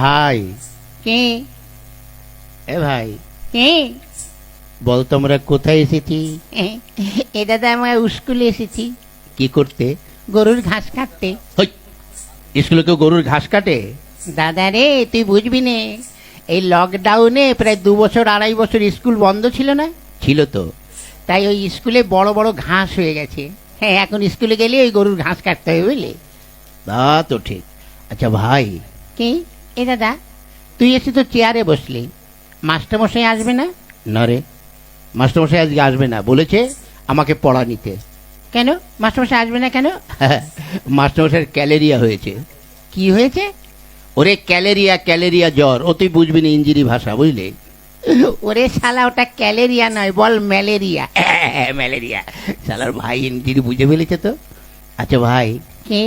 ভাই, কে? এ ভাই, কে? বল তোমরা কোথায় এসেছি? এ দাদা, আমরা স্কুলে এসেছি কি করতে? গরুর ঘাস কাটতে। হই, স্কুলে কেউ গরুর ঘাস কাটে? দাদা রে, তুই বুঝবি নে, এই লকডাউনে প্রায় 2 বছর 2.5 বছর স্কুল বন্ধ ছিল না? ছিল তো। তাই ওই স্কুলে বড় বড় ঘাস হয়ে গেছে। হ্যাঁ, এখন স্কুলে গেলে ওই গরুর ঘাস কাটতে হবে, বুঝলি? তা তো ঠিক। আচ্ছা ভাই, কি? এ দাদা, তুই এসে তো চেয়ারে বসলি, মাস্টারমশাই আসবে না? না রে, মাস্টারমশাই আজকে আসবে না, বলেছে আমাকে পড়া নিতে। কেন মাস্টারমশাই আসবে না কেন? মাস্টারমশাইয়ের ক্যালেরিয়া হয়েছে। কি হয়েছে? ওরে ক্যালেরিয়া, ক্যালেরিয়া জ্বর, ও তুই বুঝবি না ইঞ্জিরি ভাষা, বুঝলি? ওরে শালা, ওটা ক্যালেরিয়া নয়, বল ম্যালেরিয়া। ম্যালেরিয়া। শালার ভাই ইঞ্জিরি বুঝে ফেলেছে তো। আচ্ছা ভাই, কি?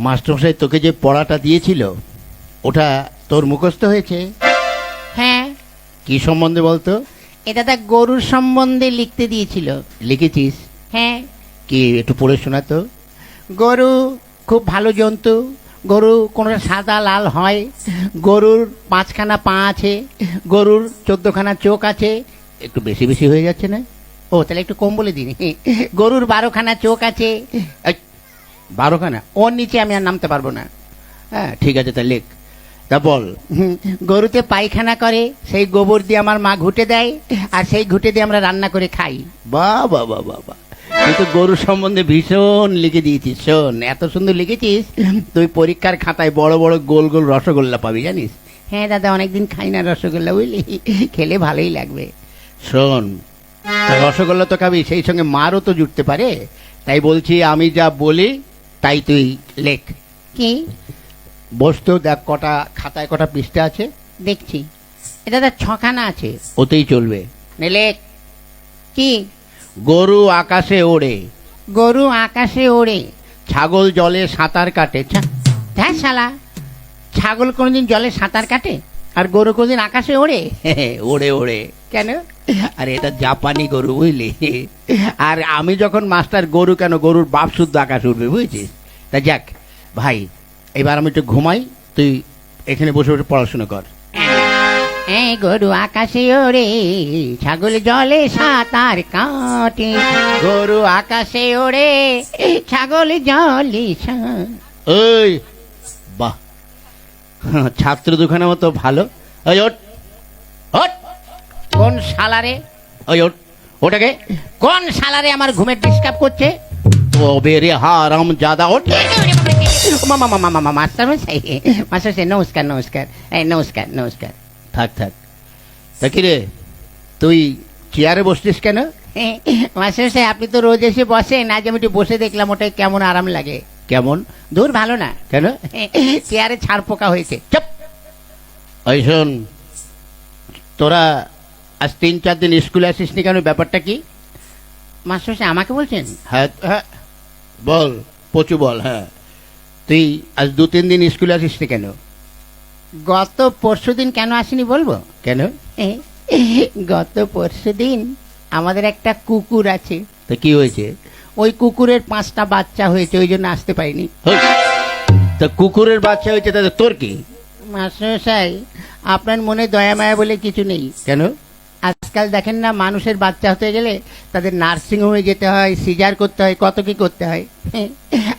মাস্টারমশাই তোকে যে পড়াটা দিয়েছিল ওটা তোর মুখস্থ হয়েছে? হ্যাঁ। কি সম্বন্ধে বলতো? এ দাদা, গরুর সম্বন্ধে লিখতে দিয়েছিল। লিখেছিস? হ্যাঁ। কি একটু পড়ে শোনা তো। গরু খুব ভালো জন্তু। গরু কোনটা সাদা লাল হয়। গরুর 5খানা পা আছে। গরুর 14খানা চোখ আছে। একটু বেশি বেশি হয়ে যাচ্ছে না? ও, তাহলে একটু কম বলে দিন। গরুর 12খানা চোখ আছে। 12খানা? ওর নিচে আমি আর নামতে পারবো না। হ্যাঁ ঠিক আছে, তা লেখ। তা বল। গরুতে পায়খানা করে, সেই গোবর দিয়ে আমার মা ঘুটে দেয়, আর সেই ঘুটে দিয়ে আমরা রান্না করে খাই। বাহ বাহ বাহ বাহ বাহ, তুই তো গরুর সম্বন্ধে ভীষণ লিখে দিয়েছিস। শোন, এত সুন্দর লিখেছিস, তুই পরীক্ষার খাতায় বড় বড় গোল গোল রসগোল্লা পাবি, জানিস? হ্যাঁ দাদা, অনেকদিন খাই না রসগোল্লা, বুঝলি? খেলে ভালোই লাগবে। শোন, তা রসগোল্লা তো খাবি, সেই সঙ্গে মারও তো জুটতে পারে। তাই বলছি, আমি যা বলি তাই তুই লেখ। কি? বসতো দেখ, কটা খাতায় কটা পৃষ্ঠা আছে দেখছি। এ দাদা, 6খানা আছে। ওতেই চলবে। নে লেখ। কি? গরু আকাশে ওড়ে, গরু আকাশে ওড়ে, ছাগল জলে সাঁতার কাটে। হ্যাঁ শালা, ছাগল কোনোদিন জলে সাঁতার কাটে আর গরু কোনোদিন আকাশে ওড়ে? ওড়ে ওড়ে। কেন? আরে এটা জাপানি গরু, বুঝলি? আর আমি যখন মাস্টার, গরু কেন, গরুর বাপ শুদ্ধ আকাশ উঠবে, বুঝেছিস? তা যাক ভাই, এবার আমি একটু ঘুমাই, তুই এখানে বসে বসে পড়াশোনা কর। এই গরু আকাশে ওড়ে, ছাগল জলে সাঁতার কাটে। গরু আকাশে ওড়ে, ছাগল জলে ওই বাহ, ছাত্র দুখানা মতো ভালো। ওই ওঠ, ওঠ। কোন শালারে? ওই ওঠ, ওটাকে। কোন শালারে আমার ঘুমের ডিস্টার্ব করছে? ও বেরে হারাম জাদা, ওঠ। মাস্টারমশাই নমস্কার, নমস্কার, নমস্কার, নমস্কার। থাক থাক। তা কি রে, তুই চেয়ারে বসছিস কেন? মাস্টারমশাই, আপনি তো রোজ এসে বসেন, আজ আমি একটু বসে দেখলাম, ওটাই কেমন আরাম লাগে। কেমন? দূর ভালো না। কেন? চেয়ারে ছাড় পোকা হয়েছে। চুপ। ওই শোন, তোরা আজ 3-4 দিন স্কুলে আসিসনি কেন, ব্যাপারটা কি? মাস্টারমশাই আমাকে বলছেন? হ্যাঁ হ্যাঁ, বল পচু বল। হ্যাঁ, তুই আজ 2-3 দিন স্কুলে আসিসনি কেন? গত পরশুদিন কেন আসেনি বলবো? কেন? গত পরশুদিন আমাদের একটা কুকুর আছে। তা কি হয়েছে? ওই কুকুরের 5টা বাচ্চা হয়েছে, ওই জন্য আসতে পারিনি। তা কুকুরের বাচ্চা হয়েছে, তাদের তোর কি? মাস্টারমশাই, আপনার মনে দয়া মায়া বলে কিছু নেই। কেন? আজকাল দেখেন না, মানুষের বাচ্চা হতে গেলে তাদের নার্সিংহোমে যেতে হয়, সিজার করতে হয়, কত কি করতে হয়।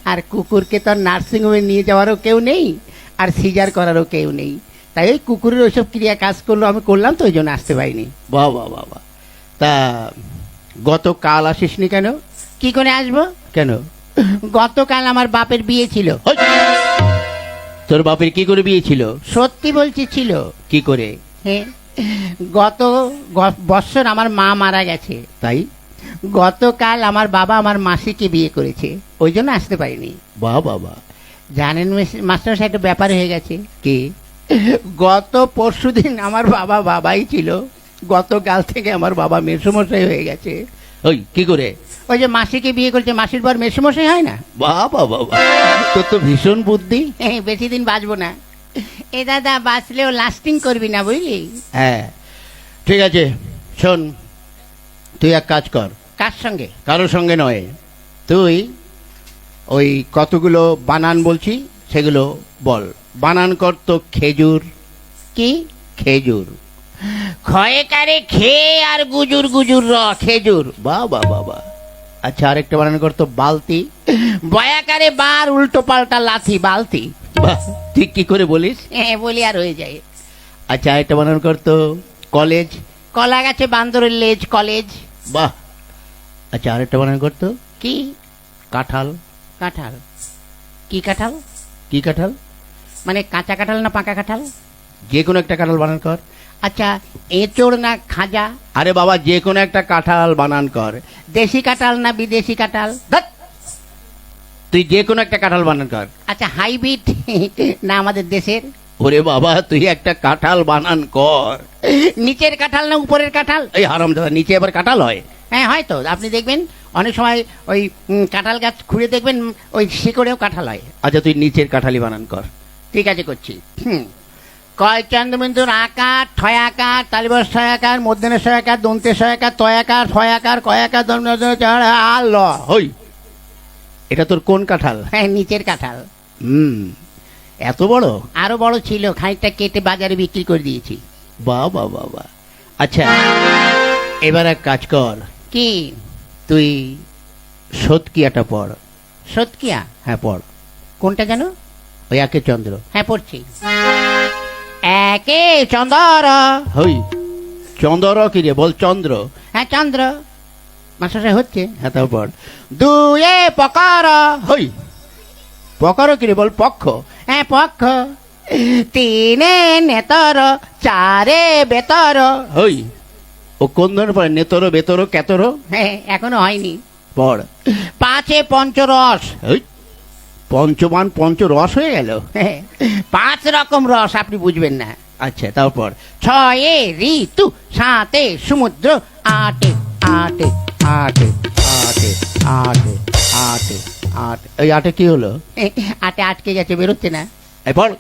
আর কুকুরকে তো নার্সিংহোমে নিয়ে যাওয়ারও কেউ নেই, আর সিজার করারও কেউ নেই। তাই ওই কুকুরের ওইসব ক্রিয়া কাজ করলো, আমি করলাম তো, ওই জন্য আসতে পারিনি। বাহ বাহ বাহ বাহ। তা গতকাল আসিসনি কেন? কি করে আসবো? কেন? গতকাল আমার বাপের বিয়ে ছিল। তোর বাপের কি করে বিয়ে ছিল? সত্যি বলছি, ছিল। কি করে? হ্যাঁ, গত বৎসর আমার মা মারা গেছে, তাই গতকাল আমার বাবা আমার মাসিকে বিয়ে করেছে, ওই জন্য আসতে পারিনি। বাহ বাবা। জানেন মাস্টারমশাই, একটা ব্যাপার হয়ে গেছে। কি? গত পরশুদিন আমার বাবা বাবাই ছিল, গতকাল থেকে আমার বাবা মেসোমশাই হয়ে গেছে। ওই কি করে? ওই যে মাসিকে বিয়ে করেছে, মাসির পর মেসোমশাই হয় না? বাহ বাহ বাবা, তোর তো ভীষণ বুদ্ধি। বেশি দিন বাঁচবো না। এ দাদা, বাঁচলেও লাস্টিং করবি না, বুঝলি? হ্যাঁ ঠিক আছে। শোন, তুই এক কাজ কর। কার সঙ্গে? কারোর সঙ্গে নয়, তুই ওই কতগুলো বানান বলছি সেগুলো বল। বানান কর তো খেজুর। কি? খেজুর। ক্ষয়কারে খেয়ে আর গুজুর গুজুর খেজুর। বাহ বাহ বাহ বাহ। আচ্ছা, আরেকটা বানান কর তো বালতি। বয়াকারে বার উল্টো পাল্টা লাথি বালতি। বাহ, ঠিক কি করে বলিস। হ্যাঁ বলি আর হয়ে যায়। আচ্ছা, আরেকটা বানান কর তো কলেজ। কলা গাছে বান্দরের লেজ কলেজ। বাহ। আচ্ছা, আরেকটা বানান কর তো কি? কাঁঠাল। কাঁঠাল। কি কাঁঠাল? কি কাঁঠাল? মানে কাঁচা কাঁঠাল না পাকা কাঁঠাল? যে কোনো একটা কাঁঠাল বানান কর। আচ্ছা, এঁচোড় না খাজা? আরে বাবা, যে কোনো একটা কাঁঠাল বানান কর। দেশি কাঁঠাল না বিদেশি কাঁঠাল? ধ্যাৎ, তুই যে কোনো একটা কাঁঠাল বানান কর। আচ্ছা, হাইব্রিড না আমাদের দেশের? ওরে বাবা, তুই একটা কাঁঠাল বানান কর। নিচের কাঁঠাল না উপরের কাঁঠাল? এই হারামজাদা, নিচে আবার কাঁঠাল হয়? হ্যাঁ হয়তো, আপনি দেখবেন অনেক সময় ওই কাঁঠাল গাছ খুঁড়ে দেখবেন ওই শিকড়েও কাঁঠাল হয়। আচ্ছা, তুই নিচের কাঁঠালি বানান কর। ঠিক আছে, করছি। কয় চন্দ্রবিন্দুর আকার, ঠয় আকার, তালিবর ছয় আকার, মধ্যাহ্নের ছয় আকার, দন্তের ছয় আকার, তয় আকার, ছয় আকার, কয় আকার, আর ল। হই, এটা তোর কোন কাঁঠাল? হ্যাঁ, নিচের কাঁঠাল। এত বড়? আরো বড় ছিল, খানিকটা কেটে বাজারে বিক্রি করে দিয়েছি। বাহ বাহ বাহ বাহ। আচ্ছা, এবার এক কাজ কর, কি? তুই সৎকিয়াটা পড়। সৎকিয়া? হ্যাঁ পড়। কোনটা যেন? ওই একে চন্দ্র। হ্যাঁ পড়ছি। একে চন্দ্র। হই, চন্দ্র কি রে? বল চন্দ্র। হ্যাঁ চন্দ্র। মাস্টার হচ্ছে। হ্যাঁ, তাও পড়। দুয়ে পকর। হই, পকর কি রে? বল পক্ষ। হ্যাঁ পক্ষ। তিনে নেতর, চারে বেতর। হই, ও কোন ধরনের পড়ে? নেতর, বেতর, কেতর? হ্যাঁ, এখনো হয়নি। পড়। পাঁচে পঞ্চরস। হই, পঞ্চমান পঞ্চরস হয়ে গেল। হ্যাঁ, 5 রকম রস, আপনি বুঝবেন না। আচ্ছা, তারপর ছয়ে ঋতু, সাতে সমুদ্র, আটে আটে আটে আটে আটে আটে আটে। এই আটে কি হলো? আটে আটকে গেছে, বেরোচ্ছে না। এই পড়।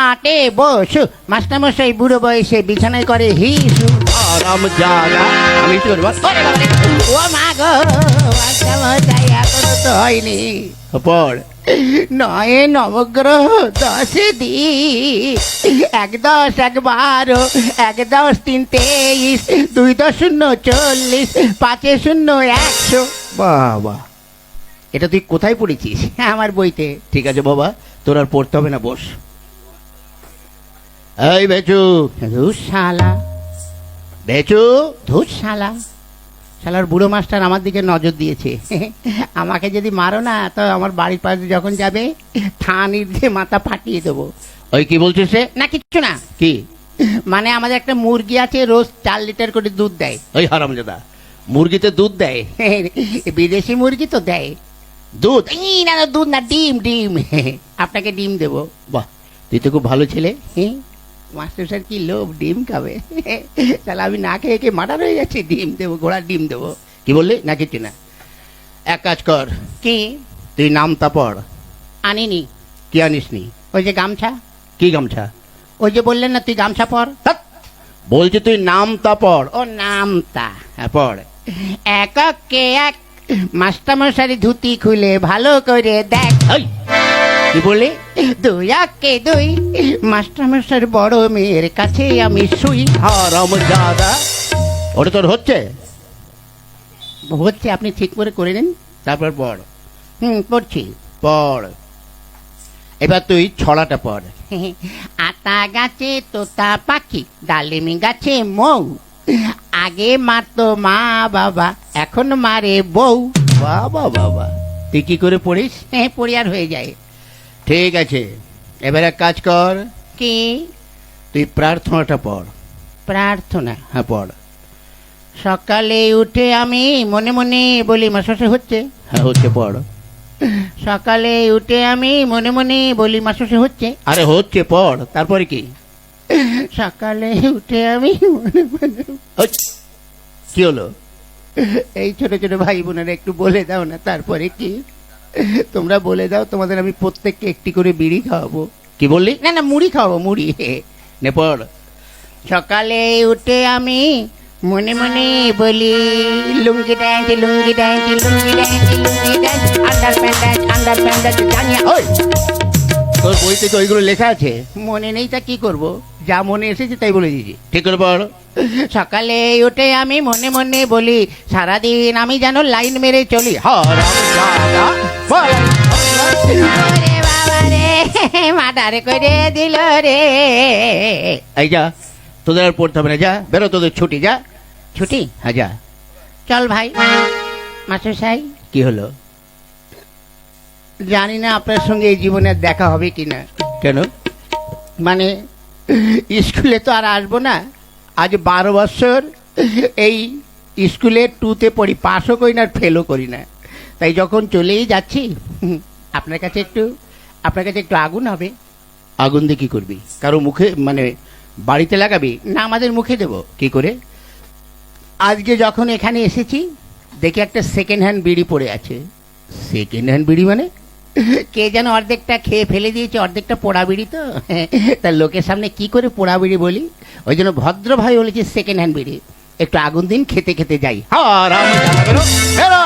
আটে বসু, মাস্টারমশাই বুড়ো বয়সে বিছানায় করে হিসু। আরাম জাগা। আমি একটু করে বল। ওরে বাবারে, ও মা গো, মাস্টারমশাই এখনো তো হয়নি। পড়। নয়ে নবগ্রহ, 10 দিন, 1 10 1 12, 1 10 3 23, 2 10 0 40, 5 0 100। বাবা, এটা তুই কোথায় পড়েছিস? আমার বইতে। ঠিক আছে বাবা, তোর আর পড়তে হবে না, বস। এই বেচু। ধুস শালা, বেচু। ধুস শালা। শালার বুড়ো মাস্টার আমার দিকে নজর দিয়েছে। আমাকে যদি মারো না, তো আমার বাড়ির পাশে যখন যাবে থানির দিয়ে মাথা ফাটিয়ে দেবো। ওই কি বলছিস রে? না কিচ্ছু না। কি? মানে আমাদের একটা মুরগি আছে, রোজ 4 লিটার করে দুধ দেয়। ওই হারামজাদা, মুরগিতে দুধ দেয়? বিদেশি মুরগি তো দেয় দুধ? না না, দুধ না, ডিম ডিম। আপনাকে ডিম দেবো। বাহ, তুই তো খুব ভালো ছেলে। মাস্টার স্যার কি লোভ, ডিম খাবে। তাহলে আমি না খেয়ে খেয়ে মার্ডার হয়ে যাচ্ছি, ডিম দেবো, ঘোড়ার ডিম দেবো। কি বললি? না কিছু না। এক কাজ কর, কি? তুই নামতা পড়। আনিনি। কি আনিস নি? ওই যে গামছা। কি গামছা? ওই যে বললেন না তুই গামছা পর। ধ্যাৎ, বলছি তুই নামতা পড়। ও নামতা। হ্যাঁ পড়। এককে এক, মাস্টারমশারি ধুতি খুলে ভালো করে দেখ। এই, কি বললি? 2 একে 2, মাস্টারমশার বড় মেয়ের কাছে আমি শুই। হারামজাদা, ওটা তোর হচ্ছে? হচ্ছে, আপনি ঠিক করে নিন। তারপর পড়। পড়ছি। পড়। এবার তুই ছড়াটা পড়। আতা গাছে তোতা পাখি, ডালিমি গাছে মৌ, আগে মারতো মা বাবা, এখন মারে বউ। বাবা বাবা, তুই কি করে পড়িস? পড়ি আর হয়ে যায়। ঠিক আছে, এবার এক কাজ কর, কি? তুই প্রার্থনাটা পড়। প্রার্থনা? হ্যাঁ পড়। সকালে উঠে আমি মনে মনে বলি, মাসে হচ্ছে? হ্যাঁ হচ্ছে, পড়। সকালে উঠে আমি মনে মনে বলি, মাসে হচ্ছে? আরে হচ্ছে, পড়। তারপরে কি? সকালে উঠে আমি মনে মনে। কি হলো? এই ছোট ছোট ভাই বোনেরা একটু বলে দাও না, তারপরে কি? তোমরা বলে দাও, তোমাদের আমি প্রত্যেককে একটি করে বিড়ি খাওয়াবো। কি বললি? না না, মুড়ি খাওয়াবো, মুড়ি। নে পড়। সকালে উঠে আমি মনে মনে বলি, লুঙ্গি ড্যান্স লুঙ্গি ড্যান্স লুঙ্গি ড্যান্স লুঙ্গি ড্যান্স, আন্ডার প্যান্ডাস জানিয়া। ওই, তোর বইতে তো ওইগুলো লেখা আছে। মনে নেই তা কি করব, যা মনে এসেছে তাই বলে দিয়েছি। ঠিক করে পড়। সকালে উঠে আমি মনে মনে বলি, সারাদিন আমি যেন লাইন মেরে চলি। ওরে বাবা রে, মার্ডার করে দিল রে। এই যা, তোদের আর পড়তে হবে না, যা বেরো, তোদের ছুটি, যা। ছুটি? হ্যাঁ যা। চল ভাই। মাস্টার সাহেব, কি হলো? জানি না আপনার সঙ্গে এই জীবনে আর দেখা হবে কিনা। কেন? মানে স্কুলে তো আর আসবো না। আজ 12 বছর এই স্কুলে 2তে পড়ি, পাসও করি না আর ফেলও করি না। তাই যখন চলেই যাচ্ছি, আপনার কাছে একটু আগুন হবে। আগুন দিয়ে কি করবি? কারো মুখে, মানে বাড়িতে লাগাবি? না, আমাদের মুখে দেব। কি করে? আজকে যখন এখানে এসেছি দেখি একটা সেকেন্ড হ্যান্ড বিড়ি পড়ে আছে। সেকেন্ড হ্যান্ড বিড়ি মানে? কে যেন অর্ধেকটা খেয়ে ফেলে দিয়েছে, অর্ধেকটা পোড়া বিড়ি তো। তার লোকের সামনে কি করে পোড়া বিড়ি বলি, ওই জন্য ভদ্রভাবে বলেছি সেকেন্ড হ্যান্ড বিড়ি। একটু আগুন দিন, খেতে খেতে যাই। হ্যাঁ, রাম, বেরো, বেরো।